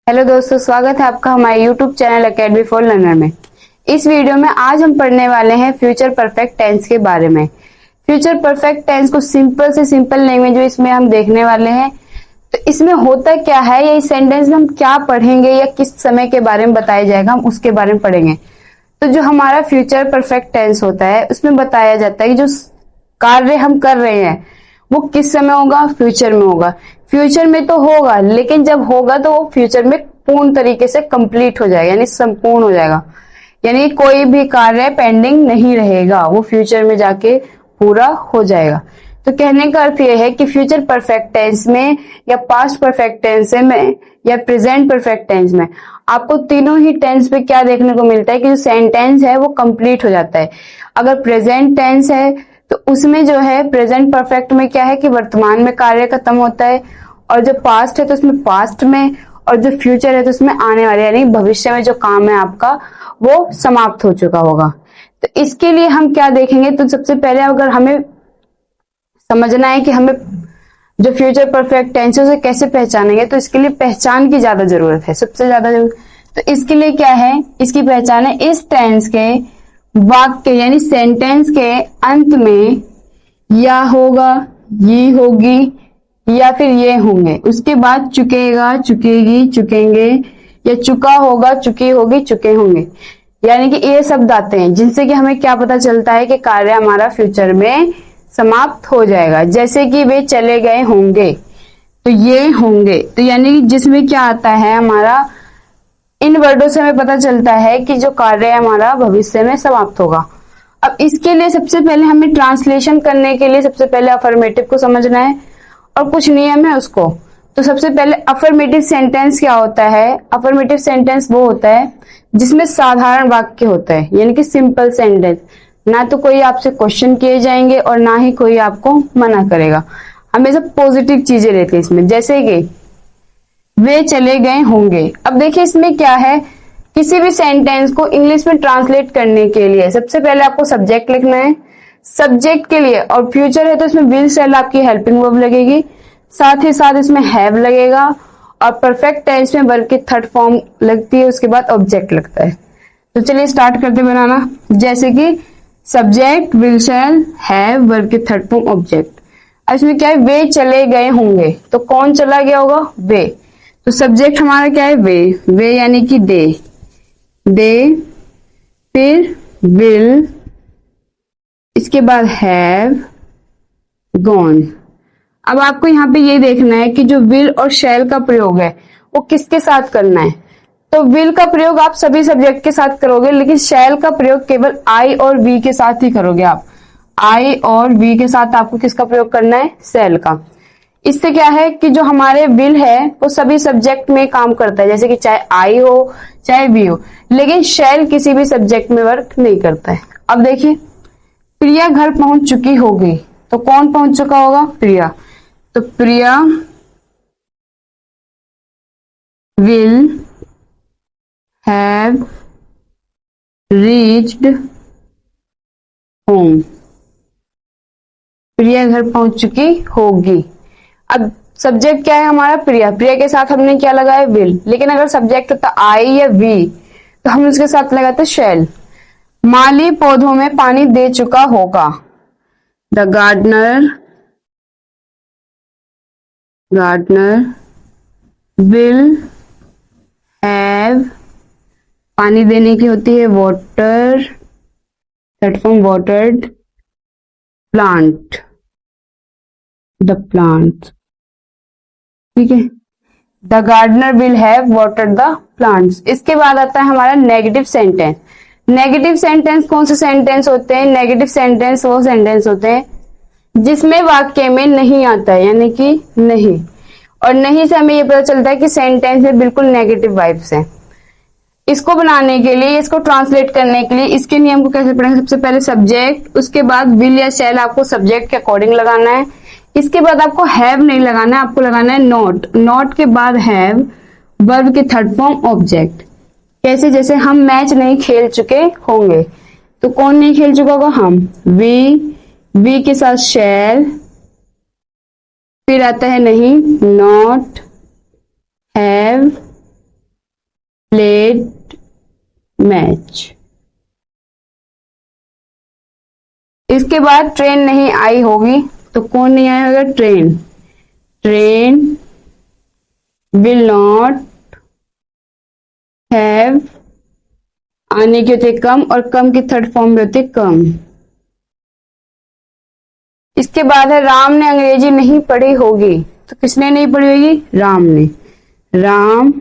Hello दोस्तों, स्वागत है आपका हमारे YouTube channel academy for learner में। इस वीडियो में आज हम पढ़ने वाले हैं फ्यूचर परफेक्ट टेंस के बारे में। फ्यूचर परफेक्ट टेंस को सिंपल से सिंपल लैंग्वेज में इसमें हम देखने वाले हैं। तो इसमें होता क्या है, या इस सेंटेंस में हम क्या पढ़ेंगे या किस समय के बारे में बताया जाएगा, हम उसके बारे में पढ़ेंगे। तो जो हमारा फ्यूचर परफेक्ट टेंस होता है उसमें बताया जाता है कि जो कार्य हम कर रहे हैं वो किस समय होगा, फ्यूचर में होगा। फ्यूचर में तो होगा, लेकिन जब होगा तो वो फ्यूचर में पूर्ण तरीके से कंप्लीट हो जाएगा, यानी संपूर्ण हो जाएगा। यानी कोई भी कार्य पेंडिंग नहीं रहेगा, वो फ्यूचर में जाके पूरा हो जाएगा। तो कहने का अर्थ यह है कि फ्यूचर परफेक्ट टेंस में या पास्ट परफेक्ट टेंस में या प्रेजेंट परफेक्ट टेंस में आपको तीनों ही टेंस पे क्या देखने को मिलता है कि जो सेंटेंस है वो कंप्लीट हो जाता है। अगर प्रेजेंट टेंस है तो उसमें जो है प्रेजेंट परफेक्ट में क्या है कि वर्तमान में कार्य खत्म होता है, और जो पास्ट है तो उसमें पास्ट में, और जो फ्यूचर है तो उसमें आने वाले यानी भविष्य में जो काम है आपका वो समाप्त हो चुका होगा। तो इसके लिए हम क्या देखेंगे, तो सबसे पहले अगर हमें समझना है कि हमें जो फ्यूचर परफेक्ट टेंस है उसे कैसे पहचानेंगे, तो इसके लिए पहचान की ज्यादा जरूरत है, सबसे ज्यादा जरूरत। तो इसके लिए क्या है, इसकी पहचान है इस टेंस के वाक्य यानी सेंटेंस के अंत में या होगा, ये होगी या फिर ये होंगे, उसके बाद चुकेगा, चुकेगी, चुकेंगे, या चुका होगा, चुकी होगी, चुके होंगे। यानी कि ये शब्द आते हैं जिनसे कि हमें क्या पता चलता है कि कार्य हमारा फ्यूचर में समाप्त हो जाएगा। जैसे कि वे चले गए होंगे, तो ये होंगे, तो यानी कि जिसमें क्या आता है हमारा, इन वर्डों से हमें पता चलता है कि जो कार्य हमारा भविष्य में समाप्त होगा। अब इसके लिए सबसे पहले हमें ट्रांसलेशन करने के लिए सबसे पहले अफर्मेटिव को समझना है और कुछ नियम है उसको। तो सबसे पहले अफर्मेटिव सेंटेंस क्या होता है। अफर्मेटिव सेंटेंस वो होता है जिसमें साधारण वाक्य होता है, यानी कि सिंपल सेंटेंस। ना तो कोई आपसे क्वेश्चन किए जाएंगे और ना ही कोई आपको मना करेगा, हमेशा पॉजिटिव चीजें रहती है इसमें। जैसे कि वे चले गए होंगे। अब देखिए इसमें क्या है, किसी भी सेंटेंस को इंग्लिश में ट्रांसलेट करने के लिए सबसे पहले आपको सब्जेक्ट लिखना है। सब्जेक्ट के लिए और फ्यूचर है तो इसमें विल शैल आपकी हेल्पिंग वर्ब लगेगी, साथ ही साथ इसमें हैव लगेगा, और परफेक्ट टेंस में वर्ब की थर्ड फॉर्म लगती है, उसके बाद ऑब्जेक्ट लगता है। तो चलिए स्टार्ट करते बनाना। जैसे कि subject, will shell, have, verb की थर्ड फॉर्म, ऑब्जेक्ट। अब इसमें क्या है, वे चले गए होंगे, तो कौन चला गया होगा, वे। तो सब्जेक्ट हमारा क्या है, वे यानी कि दे, फिर विल, इसके बाद हैव गॉन। अब आपको यहाँ पे ये देखना है कि जो विल और शैल का प्रयोग है वो किसके साथ करना है। तो विल का प्रयोग आप सभी सब्जेक्ट के साथ करोगे, लेकिन शैल का प्रयोग केवल आई और वी के साथ ही करोगे। आप आई और वी के साथ आपको किसका प्रयोग करना है, शैल का। इससे क्या है कि जो हमारे विल है वो सभी सब्जेक्ट में काम करता है, जैसे कि चाहे आई हो चाहे वी हो, लेकिन शैल किसी भी सब्जेक्ट में वर्क नहीं करता है। अब देखिए, प्रिया घर पहुंच चुकी होगी, तो कौन पहुंच चुका होगा, प्रिया। तो प्रिया विल हैव रीच्ड होम। प्रिया घर पहुंच चुकी होगी। अब सब्जेक्ट क्या है हमारा, प्रिया। प्रिया के साथ हमने क्या लगाया, विल। लेकिन अगर सब्जेक्ट होता आई या वी तो हम उसके साथ लगाते शैल। माली पौधों में पानी दे चुका होगा। द गार्डनर विल हैव, पानी देने की होती है water, platform watered plant, the plant. ठीक है, the gardener will have watered the plants. इसके बाद आता है हमारा नेगेटिव सेंटेंस। नेगेटिव सेंटेंस कौन से सेंटेंस होते हैं, नेगेटिव सेंटेंस वो सेंटेंस होते हैं जिसमें वाक्य में नहीं आता है, यानी कि नहीं। और नहीं से हमें ये पता चलता है कि सेंटेंस में बिल्कुल नेगेटिव वाइब्स हैं। इसको बनाने के लिए, इसको ट्रांसलेट करने के लिए इसके नियम को कैसे पढ़ेंगे, सबसे पहले सब्जेक्ट, उसके बाद विल या शैल आपको सब्जेक्ट के अकॉर्डिंग लगाना है। इसके बाद आपको हैव नहीं लगाना है, आपको लगाना है नॉट। नॉट के बाद हैव, वर्ब के थर्ड फॉर्म ऑब्जेक्ट। कैसे, जैसे हम मैच नहीं खेल चुके होंगे, तो कौन नहीं खेल चुका होगा, हम। वी के साथ शैल, फिर आता है नहीं, नॉट, हैव, प्लेड मैच। इसके बाद ट्रेन नहीं आई होगी, तो कौन नहीं आया होगा? Train. Train will not have, आने के होते कम, और कम की थर्ड फॉर्म में होते कम। इसके बाद है राम ने अंग्रेजी नहीं पढ़ी होगी, तो किसने नहीं पढ़ी होगी? राम ने। Ram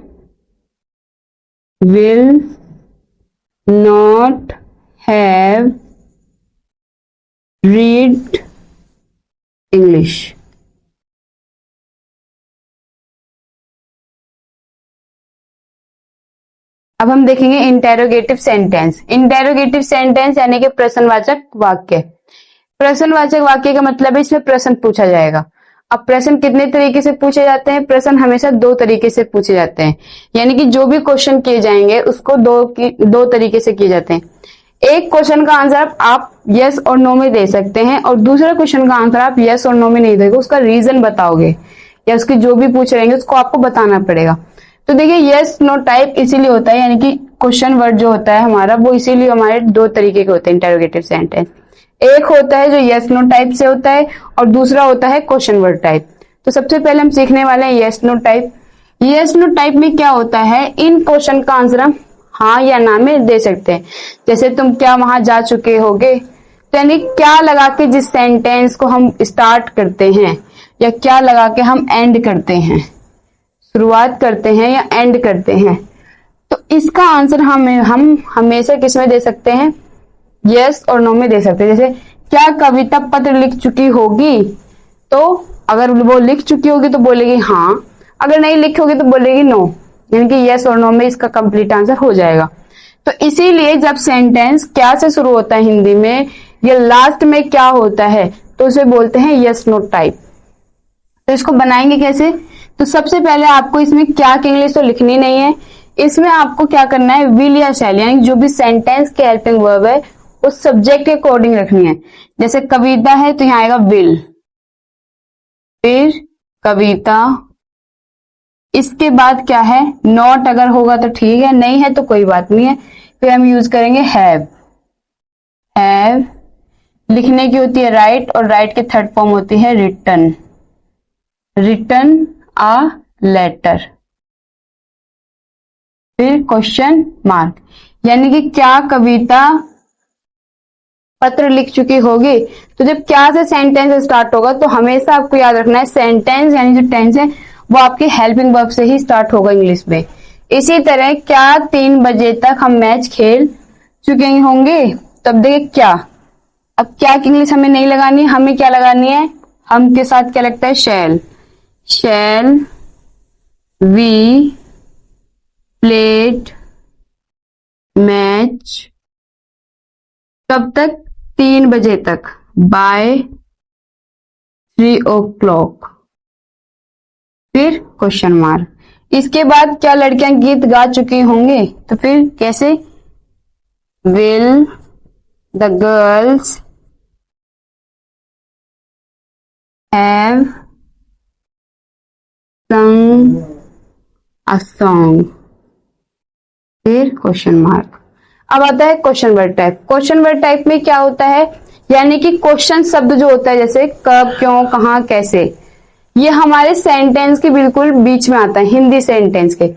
will not have read English. अब हम देखेंगे इंटेरोगेटिव सेंटेंस। इंटेरोगेटिव सेंटेंस यानी कि प्रश्नवाचक वाक्य। प्रश्नवाचक वाक्य का मतलब है इसमें प्रश्न पूछा जाएगा। अब प्रश्न कितने तरीके से पूछे जाते हैं? प्रश्न हमेशा दो तरीके से पूछे जाते हैं, यानी कि जो भी क्वेश्चन किए जाएंगे उसको दो तरीके से किए जाते हैं। एक क्वेश्चन का आंसर आप यस और नो में दे सकते हैं, और दूसरा क्वेश्चन का आंसर आप यस और नो में नहीं दोगे, उसका रीजन बताओगे, या उसकी जो भी पूछ रहेंगे उसको आपको बताना पड़ेगा। तो देखिए यस नो टाइप इसीलिए होता है, यानी कि क्वेश्चन वर्ड जो होता है हमारा, वो इसीलिए हमारे दो तरीके के होते हैं इंटेरोगेटिव सेंटेंस। एक होता है जो यस नो टाइप से होता है, और दूसरा होता है क्वेश्चन वर्ड टाइप। तो सबसे पहले हम सीखने वाले हैं yes no type. Yes no type में क्या होता है? इन क्वेश्चन का आंसर हम हाँ या ना में दे सकते हैं। जैसे तुम क्या वहां जा चुके होगे, तो यानी क्या लगा के जिस सेंटेंस को हम स्टार्ट करते हैं, या क्या लगा के हम एंड करते हैं, शुरुआत करते हैं या एंड करते हैं, तो इसका आंसर हम हमेशा किस में दे सकते हैं? यस और नो में दे सकते हैं। जैसे क्या कविता पत्र लिख चुकी होगी, तो अगर वो लिख चुकी होगी तो बोलेगी हाँ, अगर नहीं लिखी होगी तो बोलेगी नो, यानी कि यस और नो में इसका कंप्लीट आंसर हो जाएगा। तो इसीलिए जब सेंटेंस क्या से शुरू होता है हिंदी में, या लास्ट में क्या होता है, तो उसे बोलते हैं यस नो टाइप। तो इसको बनाएंगे कैसे? तो सबसे पहले आपको इसमें क्या की इंग्लिश तो लिखनी नहीं है, इसमें आपको क्या करना है? विल या शैल, यानी जो भी सेंटेंस के हेल्पिंग वर्ब है उस सब्जेक्ट के अकॉर्डिंग रखनी है। जैसे कविता है तो यहां आएगा विल, फिर कविता, इसके बाद क्या है? नॉट अगर होगा तो ठीक है, नहीं है तो कोई बात नहीं है, फिर हम यूज करेंगे हैव। हैव लिखने की होती है राइट, और राइट की थर्ड फॉर्म होती है रिटन। Written a letter. फिर क्वेश्चन मार्क, यानी कि क्या कविता पत्र लिख चुकी होगी। तो जब क्या से सेंटेंस स्टार्ट होगा तो हमेशा आपको याद रखना है सेंटेंस यानी जो टेंस है वो आपके हेल्पिंग वर्ब से ही स्टार्ट होगा इंग्लिश में। इसी तरह क्या 3 बजे तक हम मैच खेल चुके होंगे, तब देखिए क्या, अब क्या की इंग्लिश हमें नहीं लगानी है, हमें क्या लगानी है? हम के साथ क्या लगता है? शैल। शैल वी प्लेड मैच कब तक? 3 बजे तक, बाय 3 o'clock। फिर क्वेश्चन मार्क, इसके बाद क्या लड़कियां गीत गा चुकी होंगे, तो फिर कैसे? Will the girls have sung a song। फिर क्वेश्चन मार्क। अब आता है question word type. Question word type में क्या होता है? यानी कि क्वेश्चन शब्द जो होता है, जैसे कब, क्यों, कहां, कैसे, ये हमारे सेंटेंस के बिल्कुल बीच में आता है, हिंदी सेंटेंस के।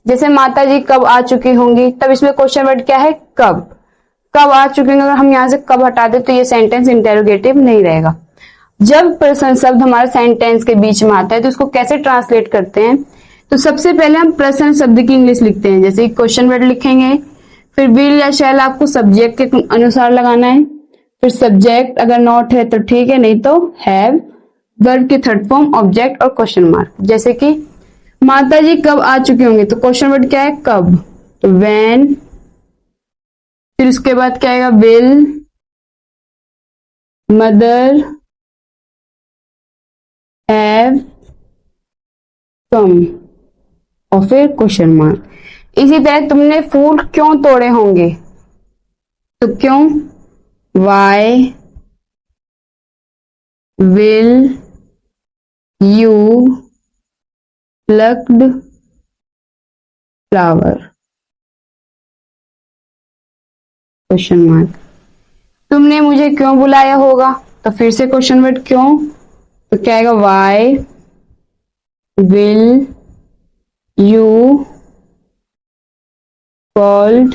जैसे माता जी कब आ चुकी होंगी, तब इसमें क्वेश्चन वर्ड क्या है? कब। कब आ चुकी होंगी, अगर हम यहां से कब हटा दे तो ये सेंटेंस इंटेरोगेटिव नहीं रहेगा। जब प्रश्न शब्द हमारे सेंटेंस के बीच में आता है तो उसको कैसे ट्रांसलेट करते हैं? तो सबसे पहले हम प्रश्न शब्द की इंग्लिश लिखते हैं, जैसे क्वेश्चन वर्ड लिखेंगे, फिर विल या शैल आपको सब्जेक्ट के अनुसार लगाना है, फिर सब्जेक्ट अगर नॉट है तो ठीक है, नहीं तो हैव, वर्ब की थर्ड फॉर्म ऑब्जेक्ट, और क्वेश्चन मार्क। जैसे कि माता जी कब आ चुके होंगे, तो क्वेश्चन वर्ड क्या है? कब, तो व्हेन। फिर उसके बाद क्या आएगा? विल मदर हैव कम, और फिर क्वेश्चन मार्क। इसी तरह तुमने फूल क्यों तोड़े होंगे, तो क्यों, why will you plucked flower. Question mark. तुमने मुझे क्यों बुलाया होगा, तो फिर से क्वेश्चन वर्ड क्यों, तो क्या आएगा, why will you called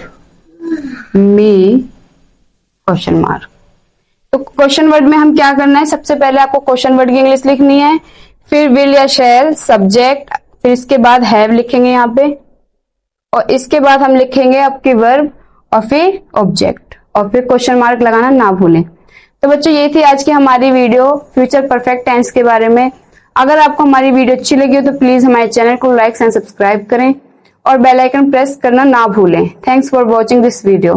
me question mark. तो क्वेश्चन वर्ड में हम क्या करना है, सबसे पहले आपको क्वेश्चन वर्ड की इंग्लिश लिखनी है, फिर विल या शैल सब्जेक्ट, फिर इसके बाद हैव लिखेंगे यहाँ पे, और इसके बाद हम लिखेंगे आपके वर्ब और फिर ऑब्जेक्ट, और फिर क्वेश्चन मार्क लगाना ना भूलें। तो बच्चों ये थी आज की हमारी वीडियो फ्यूचर परफेक्ट टेंस के बारे में। अगर आपको हमारी वीडियो अच्छी लगी हो तो प्लीज हमारे चैनल को लाइक एंड सब्सक्राइब करें और बेल आइकन प्रेस करना ना भूलें। Thanks for watching this video.